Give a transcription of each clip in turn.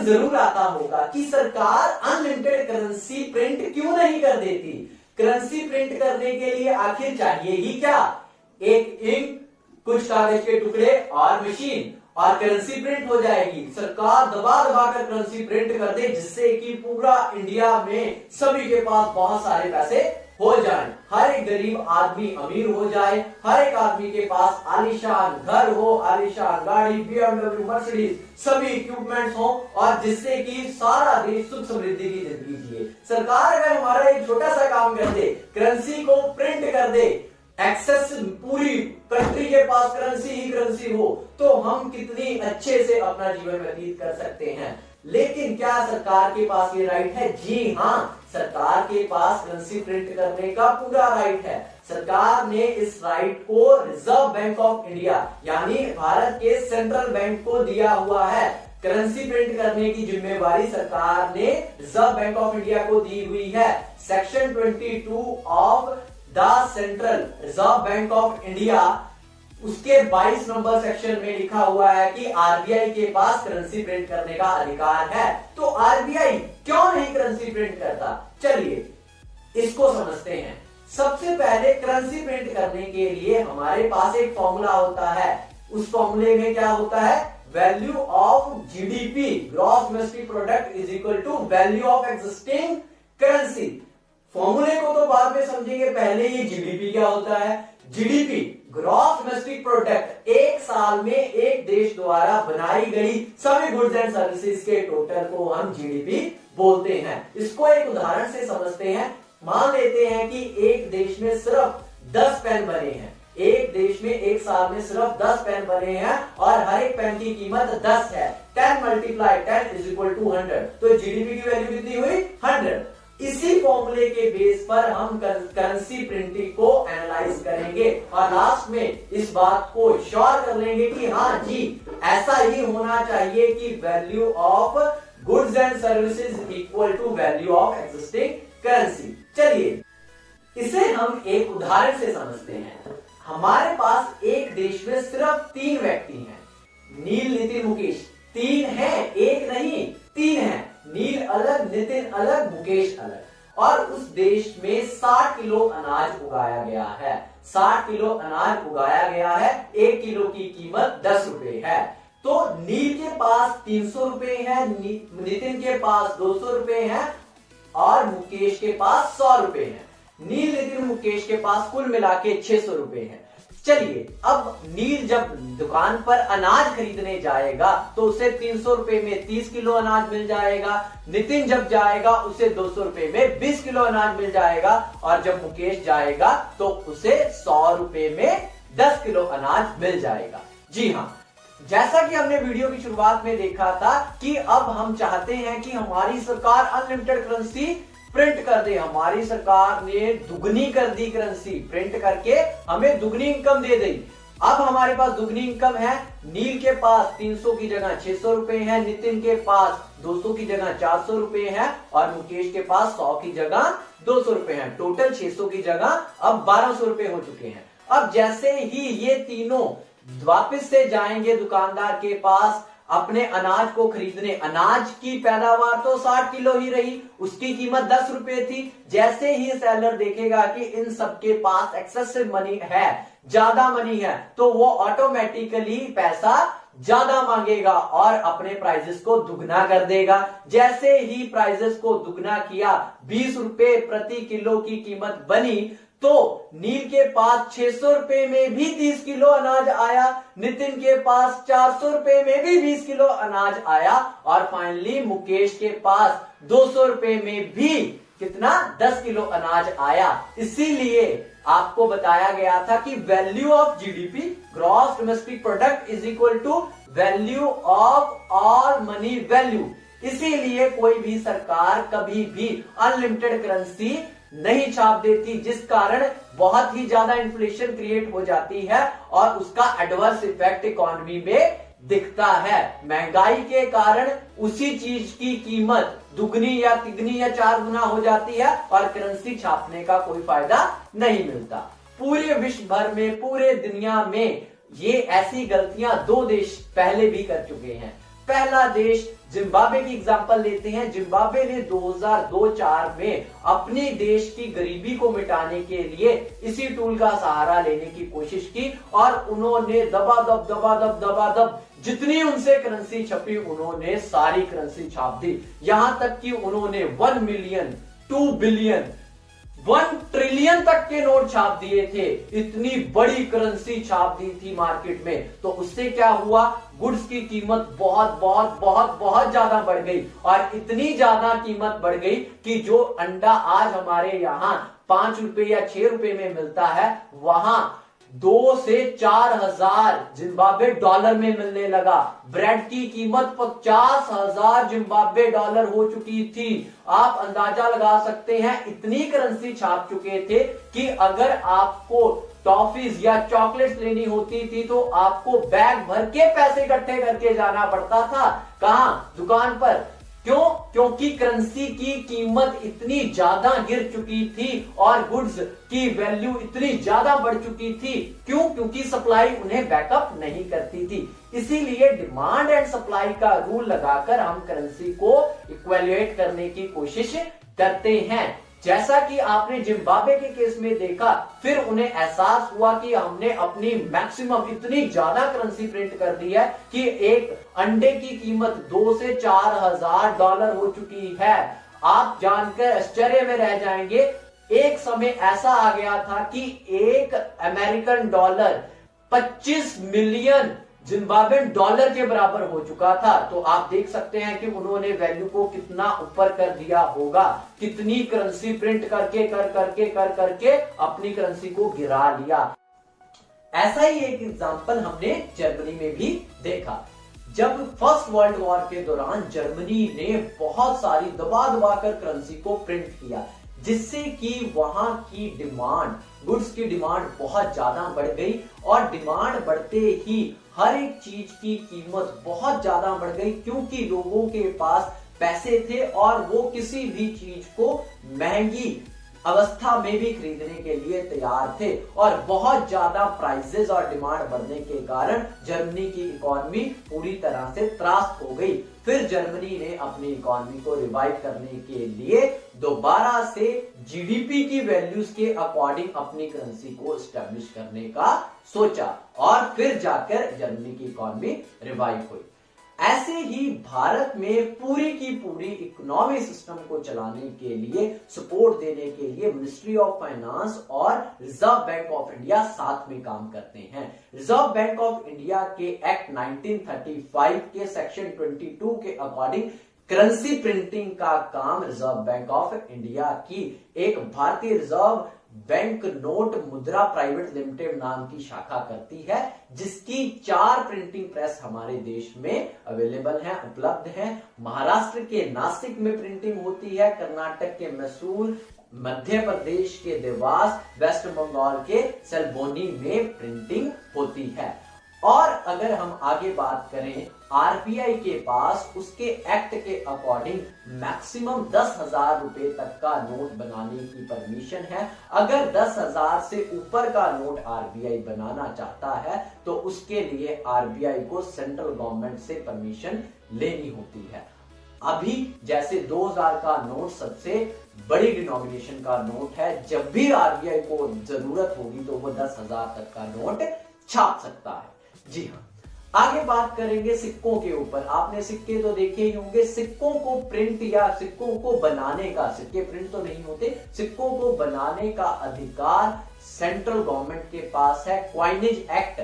जरूर आता होगा कि सरकार अनलिमिटेड करेंसी प्रिंट क्यों नहीं कर देती। करेंसी प्रिंट करने के लिए आखिर चाहिए ही क्या, एक इंक, कुछ कागज के टुकड़े और मशीन, और करेंसी प्रिंट हो जाएगी। सरकार दबा दबा कर करेंसी प्रिंट कर दे जिससे कि पूरा इंडिया में सभी के पास बहुत सारे पैसे हो जाएं, हर एक गरीब आदमी अमीर हो जाए, हर एक आदमी के पास आलीशान घर हो, आलीशान गाड़ी, BMW, मर्सिडीज, सभी इक्विपमेंट्स हो, और जिससे कि सारा देश सुख समृद्धि की जिंदगी जिए। सरकार अगर हमारा एक छोटा सा काम कर दे, करेंसी को प्रिंट कर दे, एक्सेस पूरी कंट्री के पास करेंसी ही करेंसी हो, तो हम कितनी अच्छे से अपना जीवन व्यतीत कर सकते हैं। लेकिन क्या सरकार के पास ये राइट है? जी हाँ, सरकार के पास करेंसी प्रिंट करने का पूरा राइट है। सरकार ने इस राइट को रिजर्व बैंक ऑफ इंडिया यानी भारत के सेंट्रल बैंक को दिया हुआ है। करेंसी प्रिंट करने की जिम्मेवारी सरकार ने रिजर्व बैंक ऑफ इंडिया को दी हुई है। Section 22 of the central reserve bank of India, उसके 22 नंबर सेक्शन में लिखा हुआ है कि आरबीआई के पास करेंसी प्रिंट करने का अधिकार है। तो आरबीआई क्यों नहीं करेंसी प्रिंट करता? चलिए इसको समझते हैं। सबसे पहले करेंसी प्रिंट करने के लिए हमारे पास एक फॉर्मूला होता है। उस फॉर्मूले में क्या होता है? Value of GDP, gross domestic product, is equal to value of existing currency. फॉर्मूले को तो बाद में समझेंगे, पहले ये जीडीपी क्या होता है? जीडीपी ग्रॉस डोमेस्टिक प्रोडक्ट, एक साल में एक देश द्वारा बनाई गई सभी गुड्स एंड सर्विसेज के टोटल को हम जीडीपी बोलते हैं। इसको एक उदाहरण से समझते हैं। मान लेते हैं कि एक देश में सिर्फ 10 पेन बने हैं, एक देश में एक साल में सिर्फ 10 पेन बने हैं और हर एक पेन की कीमत 10 है। 10 मल्टीप्लाई 10 इज इक्वल टू 100, तो जीडीपी की वैल्यू कितनी हुई? 100। इसी फॉर्मूले के बेस पर हम करेंसी प्रिंटिंग को एनालाइज करेंगे और लास्ट में इस बात को श्योर कर लेंगे कि हाँ जी, ऐसा ही होना चाहिए कि value of goods and services equal to value of existing currency. चलिए इसे हम एक उदाहरण से समझते हैं। हमारे पास एक देश में सिर्फ 3 व्यक्ति हैं, नील, नितिन, मुकेश। 3 हैं, एक नहीं, 3 हैं। नील अलग, नितिन अलग, मुकेश अलग, और उस देश में 60 किलो अनाज उगाया गया है। 60 किलो अनाज उगाया गया है, 1 किलो की कीमत 10 रुपए है। तो नील के पास 300 रुपए है, नितिन के पास 200 रुपए है और मुकेश के पास 100 रुपए है। नील, नितिन, मुकेश के पास कुल मिला के 600 रुपए है। चलिए अब नील जब दुकान पर अनाज खरीदने जाएगा तो उसे 300 रुपए में 30 किलो अनाज मिल जाएगा। नितिन जब जाएगा उसे 200 रुपए में 20 किलो अनाज मिल जाएगा, और जब मुकेश जाएगा तो उसे 100 रुपए में 10 किलो अनाज मिल जाएगा। जी हाँ, जैसा कि हमने वीडियो की शुरुआत में देखा था कि अब हम चाहते हैं कि हमारी सरकार अनलिमिटेड करेंसी प्रिंट कर दे। हमारी सरकार ने दुगनी कर दी करेंसी, प्रिंट करके हमें दुगनी इनकम दे दी। अब हमारे पास दुगनी इनकम है। नील के पास 300 की जगह 600 रुपए है, नितिन के पास 200 की जगह 400 रुपए है और मुकेश के पास 100 की जगह 200 रुपए है। टोटल 600 की जगह अब 1200 रुपए हो चुके हैं। अब जैसे ही ये तीनों वापस से जाएंगे दुकानदार के पास अपने अनाज को खरीदने, अनाज की पैदावार तो 60 किलो ही रही, उसकी कीमत 10 रुपए थी। जैसे ही सेलर देखेगा कि इन सबके पास एक्सेसिव मनी है, ज्यादा मनी है, तो वो ऑटोमेटिकली पैसा ज्यादा मांगेगा और अपने प्राइजेस को दुगना कर देगा। जैसे ही प्राइजेस को दुगना किया, 20 रुपए प्रति किलो की कीमत बनी, तो नील के पास 600 रुपए में भी 30 किलो अनाज आया, नितिन के पास 400 रुपए में भी 20 किलो अनाज आया और फाइनली मुकेश के पास 200 रुपए में भी कितना 10 किलो अनाज आया। इसीलिए आपको बताया गया था कि value of GDP, gross domestic product, is equal to value of all money value. इसीलिए कोई भी सरकार कभी भी अनलिमिटेड करेंसी नहीं छाप देती, जिस कारण बहुत ही ज्यादा इन्फ्लेशन क्रिएट हो जाती है और उसका एडवर्स इफेक्ट इकोनॉमी में दिखता है। महंगाई के कारण उसी चीज की कीमत दुगनी या तिगनी या 4 गुना हो जाती है और करेंसी छापने का कोई फायदा नहीं मिलता। पूरे विश्व भर में, पूरे दुनिया में ये ऐसी गलतियां 2 देश पहले भी कर चुके हैं। पहला देश जिम्बाब्वे की एग्जांपल लेते हैं। जिम्बाब्वे ने 2002-04 में अपने देश की गरीबी को मिटाने के लिए इसी टूल का सहारा लेने की कोशिश की और उन्होंने दबादब जितनी उनसे करेंसी छपी उन्होंने सारी करेंसी छाप दी। यहां तक कि उन्होंने 1 मिलियन, 2 बिलियन, 1 ट्रिलियन तक के नोट छाप दिए थे। इतनी बड़ी करेंसी छाप दी थी मार्केट में। तो उससे क्या हुआ, गुड्स की कीमत बहुत ज्यादा बढ़ गई और इतनी ज्यादा कीमत बढ़ गई कि जो अंडा आज हमारे यहां 5 रुपए या 6 रुपए में मिलता है वहां 2 से 4,000 जिम्बाब्वे डॉलर में मिलने लगा। ब्रेड की कीमत 50,000 जिम्बाब्वे डॉलर हो चुकी थी। आप अंदाजा लगा सकते हैं इतनी करेंसी छाप चुके थे कि अगर आपको टॉफीज या चॉकलेट्स लेनी होती थी तो आपको बैग भर के पैसे इकट्ठे करके जाना पड़ता था। कहां? दुकान पर। क्यों? क्योंकि करेंसी की कीमत इतनी ज्यादा गिर चुकी थी और गुड्स की वैल्यू इतनी ज्यादा बढ़ चुकी थी। क्यों? क्योंकि सप्लाई उन्हें बैकअप नहीं करती थी। इसीलिए डिमांड एंड सप्लाई का रूल लगाकर हम करेंसी को इक्वेल्युएट करने की कोशिश करते हैं। जैसा कि आपने जिम्बाब्वे के केस में देखा, फिर उन्हें एहसास हुआ कि हमने अपनी मैक्सिमम इतनी ज्यादा करेंसी प्रिंट कर दी है कि एक अंडे की कीमत 2 से 4,000 डॉलर हो चुकी है। आप जानकर आश्चर्य में रह जाएंगे, एक समय ऐसा आ गया था कि एक American dollar 25 million Zimbabwean dollar के बराबर हो चुका था। तो आप देख सकते हैं कि उन्होंने वैल्यू को कितना ऊपर कर दिया होगा, कितनी करेंसी प्रिंट करके अपनी करेंसी को गिरा लिया। ऐसा ही एक एग्जांपल हमने जर्मनी में भी देखा। जब फर्स्ट वर्ल्ड वॉर के दौरान जर्मनी ने बहुत सारी दबा कर करेंसी को प्रिंट किया, जिससे कि वहां की डिमांड, गुड्स की डिमांड बहुत ज्यादा बढ़ गई और डिमांड बढ़ते ही हर एक चीज की कीमत बहुत ज्यादा बढ़ गई, क्योंकि लोगों के पास पैसे थे और वो किसी भी चीज को महंगी अवस्था में भी खरीदने के लिए तैयार थे। और बहुत ज्यादा प्राइसेस और डिमांड बढ़ने के कारण जर्मनी की इकोनॉमी पूरी तरह से त्रास्त हो गई। फिर जर्मनी ने अपनी इकोनॉमी को रिवाइव करने के लिए दोबारा से जीडीपी की वैल्यूज के अकॉर्डिंग अपनी करेंसी को एस्टेब्लिश करने का सोचा और फिर जाकर जर्मनी की इकोनॉमी रिवाइव हुई। ऐसे ही भारत में पूरी की पूरी इकोनॉमी सिस्टम को चलाने के लिए, सपोर्ट देने के लिए मिनिस्ट्री ऑफ फाइनेंस और रिजर्व बैंक ऑफ इंडिया साथ में काम करते हैं। रिजर्व बैंक ऑफ इंडिया के एक्ट 1935 के सेक्शन 22 के अकॉर्डिंग करेंसी प्रिंटिंग का काम रिजर्व बैंक ऑफ इंडिया की एक भारतीय रिजर्व बैंक नोट मुद्रा प्राइवेट लिमिटेड नाम की शाखा करती है, जिसकी 4 प्रिंटिंग प्रेस हमारे देश में अवेलेबल हैं, उपलब्ध हैं। महाराष्ट्र के नासिक में प्रिंटिंग होती है, कर्नाटक के मैसूर, मध्य प्रदेश के देवास, वेस्ट बंगाल के सेल्बोनी में प्रिंटिंग होती है। और अगर हम आगे बात करें, आरबीआई के पास उसके एक्ट के अकॉर्डिंग मैक्सिमम 10,000 रुपए तक का नोट बनाने की परमिशन है। अगर 10,000 से ऊपर का नोट आरबीआई बनाना चाहता है तो उसके लिए आरबीआई को सेंट्रल गवर्नमेंट से परमिशन लेनी होती है। अभी जैसे 2000 का नोट सबसे बड़ी डिनोमिनेशन का नोट है, जब भी आरबीआई को जरूरत होगी तो वो 10,000 तक का नोट छाप सकता है। जी हाँ, आगे बात करेंगे सिक्कों के ऊपर। आपने सिक्के तो देखे ही होंगे। सिक्कों को प्रिंट या सिक्कों को बनाने का, सिक्के प्रिंट तो नहीं होते, सिक्कों को बनाने का अधिकार सेंट्रल गवर्नमेंट के पास है। क्वाइनेज एक्ट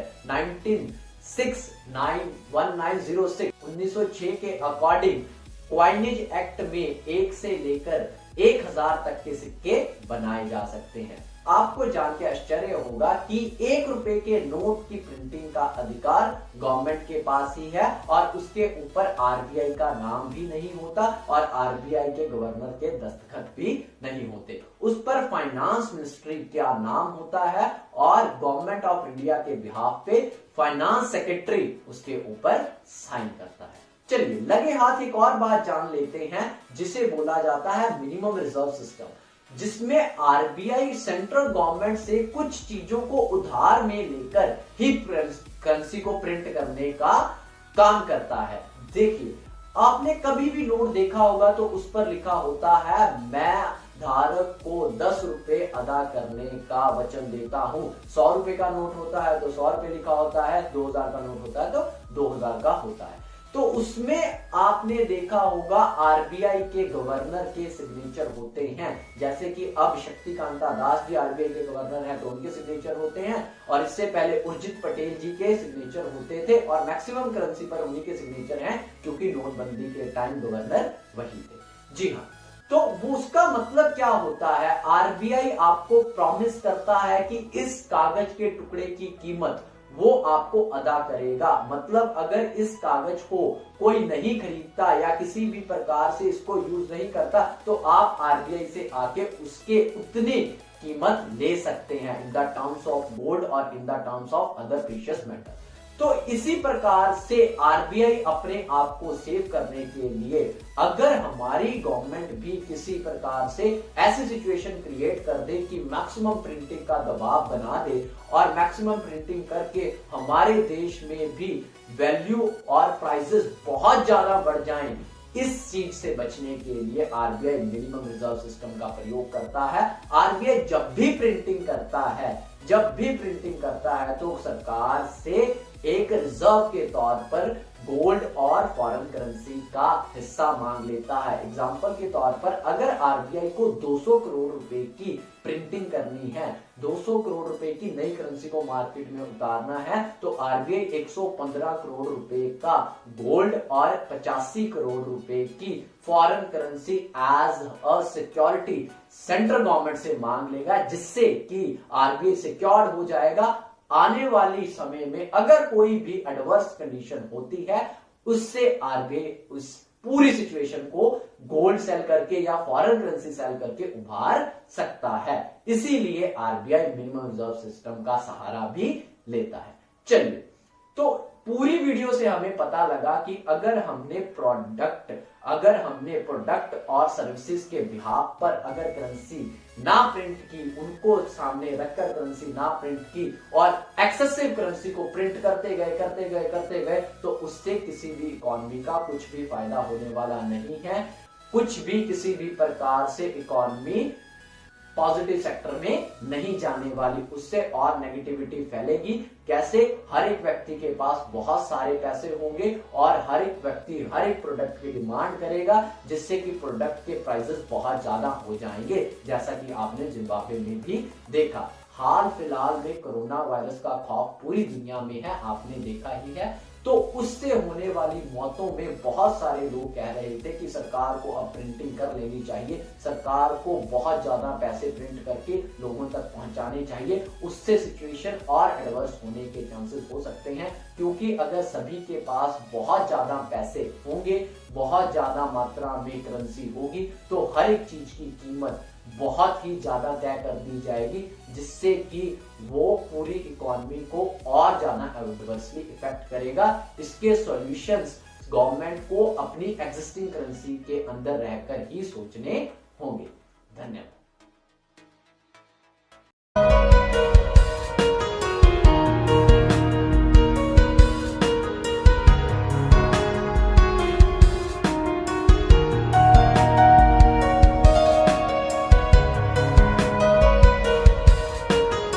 1906 के अकॉर्डिंग क्वाइनेज एक्ट में 1 से लेकर 1000 तक के सिक्के बनाए जा सकते हैं। आपको जान के आश्चर्य होगा कि 1 रुपए के नोट की प्रिंटिंग का अधिकार गवर्नमेंट के पास ही है और उसके ऊपर आरबीआई का नाम भी नहीं होता और आरबीआई के गवर्नर के दस्तखत भी नहीं होते। उस पर फाइनेंस मिनिस्ट्री का नाम होता है और गवर्नमेंट ऑफ इंडिया के बिहाफ पे फाइनेंस सेक्रेटरी उसके ऊपर साइन करता है। चलिए लगे हाथ एक और बात जान लेते हैं, जिसे बोला जाता है मिनिमम रिजर्व सिस्टम, जिसमें आरबीआई सेंट्रल गवर्नमेंट से कुछ चीजों को उधार में लेकर ही करेंसी को प्रिंट करने का काम करता है। देखिए, आपने कभी भी नोट देखा होगा तो उस पर लिखा होता है मैं धारक को 10 रुपए अदा करने का वचन देता हूं। 100 रुपए का नोट होता है तो 100 रुपए लिखा होता है, 2000 का नोट होता है तो 2000 का होता है। तो उसमें आपने देखा होगा आरबीआई के गवर्नर के सिग्नेचर होते हैं, जैसे कि अब शक्तिकांता दास जी आरबीआई के गवर्नर हैं तो उनके सिग्नेचर होते हैं, और इससे पहले उर्जित पटेल जी के सिग्नेचर होते थे, और मैक्सिमम करेंसी पर उन्हीं के सिग्नेचर हैं क्योंकि नोटबंदी के टाइम गवर्नर वही थे। जी हाँ, तो वो उसका मतलब क्या होता है, आरबीआई आपको प्रॉमिस करता है कि इस कागज के टुकड़े की कीमत वो आपको अदा करेगा। मतलब अगर इस कागज को कोई नहीं खरीदता या किसी भी प्रकार से इसको यूज नहीं करता तो आप आरबीआई से आके उसके उतनी कीमत ले सकते हैं in the terms of gold और in the terms of other precious metal. तो इसी प्रकार से आरबीआई अपने आप को सेव करने के लिए अगर हमारी गवर्नमेंट भी किसी प्रकार से ऐसी सिचुएशन क्रिएट कर दे कि मैक्सिमम प्रिंटिंग का दबाव बना दे और मैक्सिमम प्रिंटिंग करके हमारे देश में भी वैल्यू और प्राइसेस बहुत ज्यादा बढ़ जाएं, इस चीज से बचने के लिए आरबीआई मिनिमम रिजर्व सिस्टम का प्रयोग करता है। आरबीआई जब भी प्रिंटिंग करता है तो सरकार से एक रिजर्व के तौर पर गोल्ड और फॉरेन करेंसी का हिस्सा मांग लेता है। एग्जांपल के तौर पर अगर आरबीआई को 200 करोड़ रुपए की प्रिंटिंग करनी है, 200 करोड़ रुपए की नई करेंसी को मार्केट में उतारना है, तो आरबीआई 115 करोड़ रुपए का गोल्ड और 85 करोड़ रुपए की foreign currency as a security central government से मांग लेगा, जिससे कि आरबीआई सिक्योर्ड हो जाएगा। आने वाली समय में अगर कोई भी एडवर्स कंडीशन होती है उससे आरबीआई उस पूरी सिचुएशन को गोल्ड सेल करके या फॉरेन करेंसी सेल करके उभार सकता है। इसीलिए आरबीआई मिनिमम रिजर्व सिस्टम का सहारा भी लेता है। चलिए, तो पूरी वीडियो से हमें पता लगा कि अगर हमने प्रोडक्ट और सर्विसेज के बिहाफ पर अगर करेंसी ना प्रिंट की, उनको सामने रखकर करेंसी ना प्रिंट की और एक्सेसिव करेंसी को प्रिंट करते गए तो उससे किसी भी इकोनॉमी का कुछ भी फायदा होने वाला नहीं है। कुछ भी किसी भी प्रकार से इकोनॉमी पॉजिटिव सेक्टर में नहीं जाने वाली, उससे और नेगेटिविटी फैलेगी। कैसे? हर एक व्यक्ति के पास बहुत सारे पैसे होंगे और हर एक व्यक्ति हर एक प्रोडक्ट की डिमांड करेगा, जिससे कि प्रोडक्ट के प्राइसेस बहुत ज्यादा हो जाएंगे, जैसा कि आपने जिम्बाब्वे में भी देखा। हाल फिलहाल में कोरोना वायरस का खौफ पूरी दुनिया में है, आपने देखा ही है। तो उससे होने वाली मौतों में बहुत सारे लोग कह रहे थे कि सरकार को अब प्रिंटिंग कर लेनी चाहिए, सरकार को बहुत ज्यादा पैसे प्रिंट करके लोगों तक पहुंचाने चाहिए, उससे सिचुएशन और एडवर्स होने के चांसेस हो सकते हैं। क्योंकि अगर सभी के पास बहुत ज्यादा पैसे होंगे, बहुत ज्यादा मात्रा में करेंसी होगी, तो हर एक चीज की कीमत बहुत ही ज्यादा तय कर दी जाएगी, जिससे कि वो पूरी इकोनॉमी को और ज्यादा एडवर्सली इफेक्ट करेगा। इसके सॉल्यूशंस गवर्नमेंट को अपनी एग्जिस्टिंग करेंसी के अंदर रहकर ही सोचने होंगे। धन्यवाद।